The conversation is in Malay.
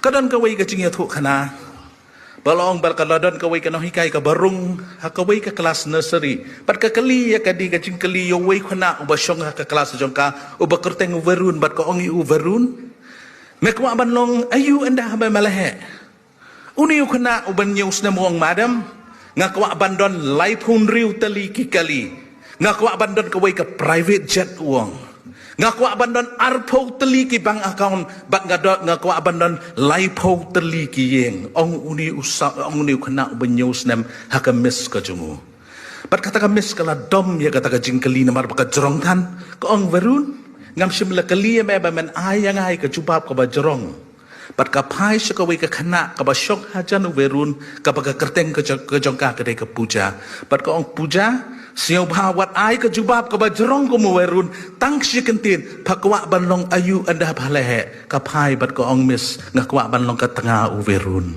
kadon kawai ka jing yathuk khana balong bal kaladon kawai ka nohikai ka barung ha kawai ka kelas nursery pat ka kali ya kadi ka jing kali yo wei khana ubasyong ha ka kelas jongka ubakerteng uverun bat ka ongi uverun mekwa banong ayu anda ha malahe uni khana uban news na muang madam ngakwa bandon lai phun riu tali ki kali ngakwa bandon kawai ka private jet uang ngakwa bandon arpo teli ki bank account bat ngakwa bandon laipo teli ki yeng ong uni khana benyus nem hakamis ka jungu bat kata kamis kala dom ya kata ka jingkali namar baka jerong tan ko ong verun ngam simla kali me ba men ayang ai ka jubab ka ba jerong bat ka pai sakawi ka khana ka ba syok hajan verun ka ba ka kerteng ka jongka ka ka puja bat ka ong puja siau bahawat ai ke jubab ke bajrong ko muwerun tang sikentin pakwa banlong ayu anda balehe kapai bat ko ong mis ngakwa banlong ka tengah uwerun